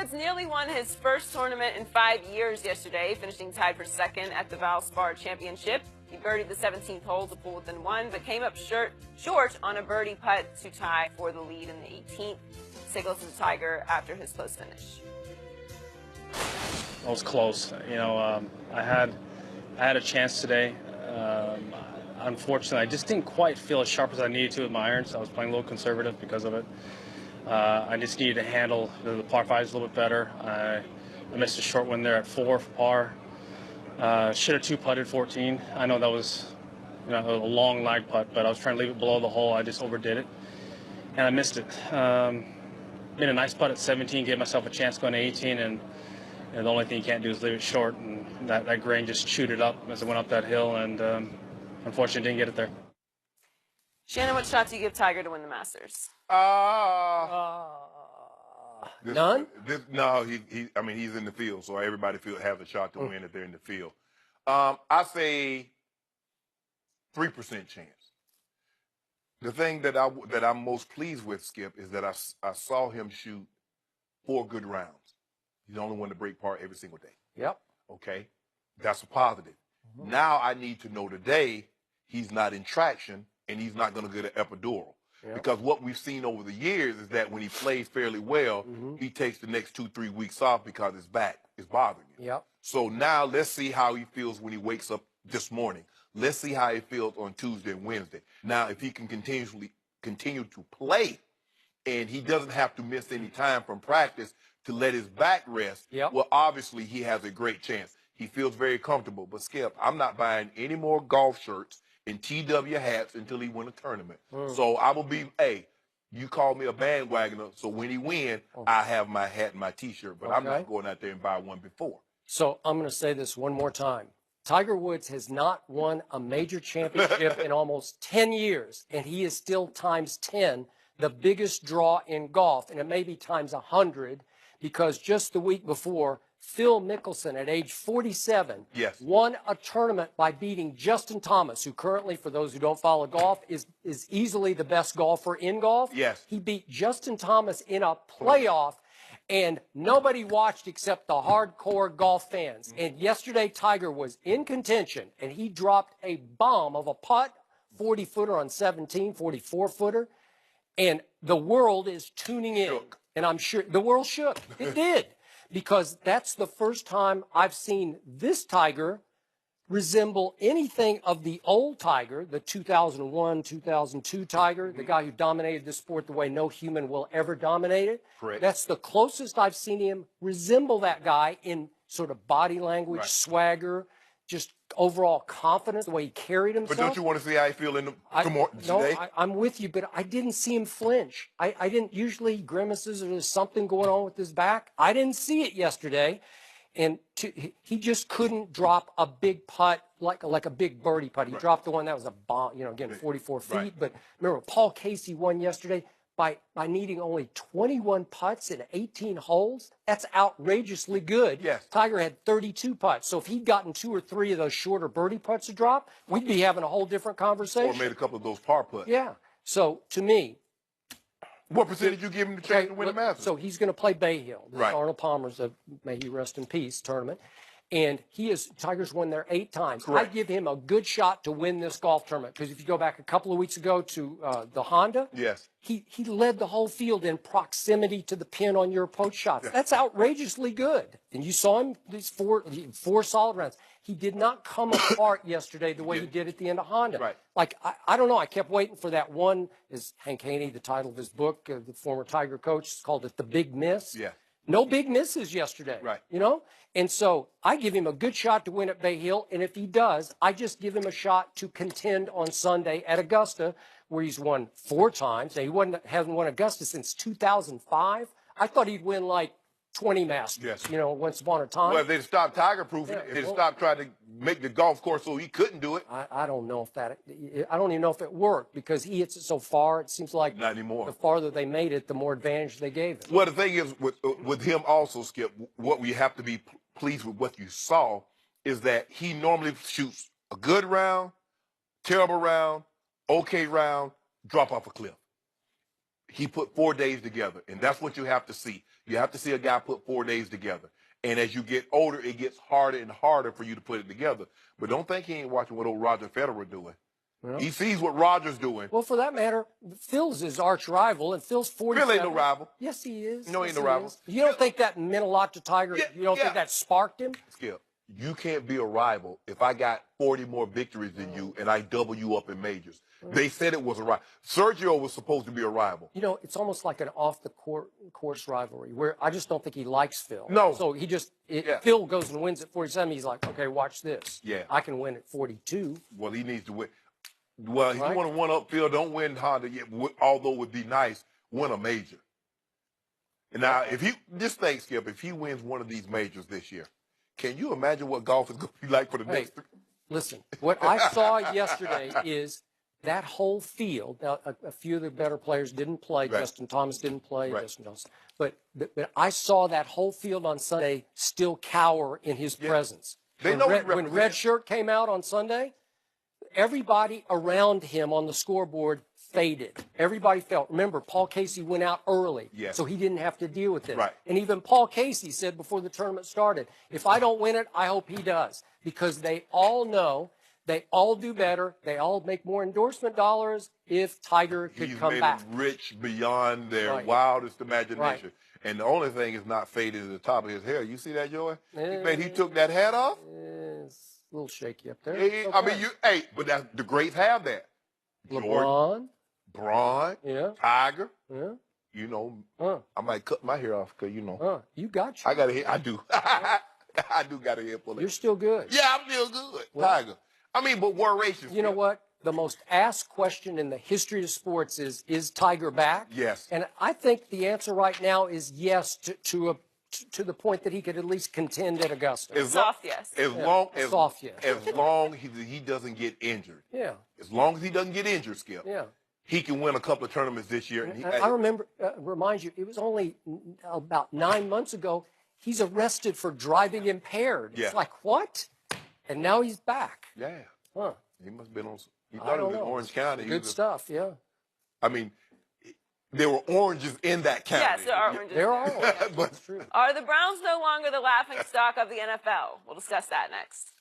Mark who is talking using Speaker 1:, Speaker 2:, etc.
Speaker 1: Woods nearly won his first tournament in 5 years yesterday, finishing tied for second at the Valspar Championship. He birdied the 17th hole to pull within one, but came up short on a birdie putt to tie for the lead in the 18th. Take a listen to Tiger after his close finish.
Speaker 2: It was close. I had a chance today. Unfortunately, I just didn't quite feel as sharp as I needed to with my irons. I was playing a little conservative because of it. I just needed to handle the par fives a little bit better. I missed a short one there at 4 for par. Should have 2-putted 14. I know that was a long lag putt, but I was trying to leave it below the hole. I just overdid it, and I missed it. Made a nice putt at 17, gave myself a chance going to 18, and the only thing you can't do is leave it short, and that grain just chewed it up as it went up that hill, and unfortunately didn't get it there.
Speaker 1: Shannon, what shot do you give Tiger to win the Masters?
Speaker 3: None?
Speaker 4: No, he's in the field, so everybody has a shot to win if they're in the field. I say 3% chance. The thing that I'm most pleased with, Skip, is that I saw him shoot 4 good rounds. He's the only one to break par every single day.
Speaker 3: Yep.
Speaker 4: Okay? That's a positive. Mm-hmm. Now I need to know today he's not in traction and he's not going to get an epidural. Yep. Because what we've seen over the years is that when he plays fairly well, he takes the next 2-3 weeks off because his back is bothering him.
Speaker 3: Yep.
Speaker 4: So now let's see how he feels when he wakes up this morning. Let's see how he feels on Tuesday and Wednesday. Now, if he can continue to play and he doesn't have to miss any time from practice to let his back rest, well, obviously he has a great chance. He feels very comfortable. But, Skip, I'm not buying any more golf shirts and TW hats until he win a tournament. So I will be, you call me a bandwagoner, so when he win, I have my hat and my T-shirt. But I'm not going out there and buy one before.
Speaker 3: So I'm going to say this one more time. Tiger Woods has not won a major championship in almost 10 years, and he is still times 10 the biggest draw in golf, and it may be times 100 because just the week before, Phil Mickelson, at age 47, won a tournament by beating Justin Thomas, who currently, for those who don't follow golf, is easily the best golfer in golf.
Speaker 4: Yes.
Speaker 3: He beat Justin Thomas in a playoff, and nobody watched except the hardcore golf fans. And yesterday, Tiger was in contention, and he dropped a bomb of a putt, 40-footer on 17, 44-footer, and the world is tuning in. And I'm sure the world shook. It did. Because that's the first time I've seen this Tiger resemble anything of the old Tiger, the 2001, 2002 Tiger, the guy who dominated the sport the way no human will ever dominate it.
Speaker 4: Correct.
Speaker 3: That's the closest I've seen him resemble that guy in sort of body language, swagger, just overall confidence, the way he carried himself.
Speaker 4: But don't you want to see how he feel in the today?
Speaker 3: No, I'm with you, but I didn't see him flinch. I didn't usually grimaces or there's something going on with his back. I didn't see it yesterday. And he just couldn't drop a big putt like a big birdie putt. He dropped the one that was a bomb, again, 44 feet. But remember, Paul Casey won yesterday by needing only 21 putts in 18 holes. That's outrageously good.
Speaker 4: Yes.
Speaker 3: Tiger had 32 putts. So if he'd gotten 2 or 3 of those shorter birdie putts to drop, we'd be having a whole different conversation.
Speaker 4: Or made a couple of those par putts.
Speaker 3: Yeah. So to me,
Speaker 4: what percentage you give him the chance to win the Masters?
Speaker 3: So he's going to play Bay Hill.
Speaker 4: Right.
Speaker 3: Arnold Palmer's may he rest in peace tournament. And Tiger's won there 8 times.
Speaker 4: Correct.
Speaker 3: I give him a good shot to win this golf tournament because if you go back a couple of weeks ago to the Honda, he led the whole field in proximity to the pin on your approach shots. That's outrageously good. And you saw him these four solid rounds. He did not come apart yesterday the way he did at the end of Honda.
Speaker 4: Right.
Speaker 3: Like, I don't know. I kept waiting for that one. Is Hank Haney, the title of his book, the former Tiger coach, called it The Big Miss.
Speaker 4: Yeah.
Speaker 3: No big misses yesterday.
Speaker 4: Right.
Speaker 3: And so I give him a good shot to win at Bay Hill. And if he does, I just give him a shot to contend on Sunday at Augusta, where he's won 4 times. Now, hasn't won Augusta since 2005. I thought he'd win like 20 Masters, once upon a time.
Speaker 4: Well, if they'd stopped Tiger-proofing it, they'd stopped trying to make the golf course so he couldn't do it.
Speaker 3: I don't know if I don't even know if it worked because he hits it so far, it seems like
Speaker 4: not anymore.
Speaker 3: The farther they made it, the more advantage they gave it.
Speaker 4: Well, the thing is with him also, Skip, what we have to be pleased with what you saw is that he normally shoots a good round, terrible round, okay round, drop off a cliff. he put 4 days together, and that's what you have to see. You have to see a guy put 4 days together. And as you get older, it gets harder and harder for you to put it together. But don't think he ain't watching what old Roger Federer doing.
Speaker 3: Well,
Speaker 4: He sees what Roger's doing.
Speaker 3: well, for that matter, Phil's his arch rival, and Phil's 47.
Speaker 4: Phil ain't no rival.
Speaker 3: Yes, he is.
Speaker 4: No,
Speaker 3: yes,
Speaker 4: ain't no
Speaker 3: he
Speaker 4: rival.
Speaker 3: is. You don't think that meant a lot to Tiger?
Speaker 4: Yeah,
Speaker 3: You don't
Speaker 4: yeah.
Speaker 3: think that sparked him?
Speaker 4: Skip, you can't be a rival if I got 40 more victories than you and I double you up in majors. They said it was a rival. Sergio was supposed to be a rival.
Speaker 3: You know, it's almost like an off-the-course rivalry where I just don't think he likes Phil.
Speaker 4: No.
Speaker 3: So he just,
Speaker 4: Yeah.
Speaker 3: Phil goes and wins at 47. He's like, okay, watch this.
Speaker 4: Yeah.
Speaker 3: I can win at 42.
Speaker 4: Well, he needs to win. Well, if
Speaker 3: Right.
Speaker 4: you want to one up Phil, don't win Honda yet, although it would be nice, win a major. And now, if he, just think, Skip, if he wins one of these majors this year, can you imagine what golf is going to be like for the
Speaker 3: Hey,
Speaker 4: next?
Speaker 3: listen, what I saw yesterday is that whole field. Now, a few of the better players didn't play.
Speaker 4: Right.
Speaker 3: Justin Thomas didn't play.
Speaker 4: Right.
Speaker 3: Justin Johnson. But I saw that whole field on Sunday still cower in his presence.
Speaker 4: They know what he
Speaker 3: When
Speaker 4: represents.
Speaker 3: Red Shirt came out on Sunday, everybody around him on the scoreboard faded. Everybody felt. Remember, Paul Casey went out early,
Speaker 4: Yes.
Speaker 3: so he didn't have to deal with it.
Speaker 4: Right.
Speaker 3: And even Paul Casey said before the tournament started, if I don't win it, I hope he does. Because they all know, they all do better, they all make more endorsement dollars if Tiger could
Speaker 4: He's
Speaker 3: come
Speaker 4: made
Speaker 3: back.
Speaker 4: them rich beyond their
Speaker 3: Right.
Speaker 4: wildest imagination.
Speaker 3: Right.
Speaker 4: And the only thing is not faded at the top of his hair. You see that, Joey?
Speaker 3: Eh.
Speaker 4: He took that hat off.
Speaker 3: It's a little shaky up there.
Speaker 4: Hey,
Speaker 3: It's
Speaker 4: I mean,
Speaker 3: okay.
Speaker 4: but that's, the greats have that. Jordan,
Speaker 3: LeBron,
Speaker 4: Braun,
Speaker 3: yeah,
Speaker 4: Tiger.
Speaker 3: yeah,
Speaker 4: You know,
Speaker 3: huh,
Speaker 4: I might cut my hair off because, you know,
Speaker 3: huh. You got you.
Speaker 4: I got a hair. I do. I do got a hair full of
Speaker 3: You're still good.
Speaker 4: Yeah, I'm still good.
Speaker 3: Well-
Speaker 4: Tiger. I mean, but war races.
Speaker 3: You know what? The most asked question in the history of sports is Tiger back?
Speaker 4: Yes.
Speaker 3: And I think the answer right now is yes to the point that he could at least contend at Augusta.
Speaker 4: As long-
Speaker 1: Soft yes.
Speaker 4: As
Speaker 3: Yeah,
Speaker 4: long
Speaker 3: a
Speaker 4: as
Speaker 3: soft yes.
Speaker 4: as long he doesn't get injured.
Speaker 3: Yeah,
Speaker 4: As long as he doesn't get injured, Skip.
Speaker 3: yeah.
Speaker 4: He can win a couple of tournaments this year. And
Speaker 3: I remember, remind you, it was only about 9 months ago, he's arrested for driving impaired.
Speaker 4: Yeah.
Speaker 3: It's like, what? And now he's back.
Speaker 4: Yeah.
Speaker 3: Huh.
Speaker 4: He must have been on. He
Speaker 3: I
Speaker 4: thought he
Speaker 3: don't
Speaker 4: was in
Speaker 3: know.
Speaker 4: Orange County. He
Speaker 3: Good
Speaker 4: was a-
Speaker 3: stuff, yeah.
Speaker 4: I mean, there were oranges in that county.
Speaker 1: Yes, there are oranges.
Speaker 3: There are.
Speaker 4: But
Speaker 3: That's true.
Speaker 1: Are the Browns no longer the laughing stock of the NFL? We'll discuss that next.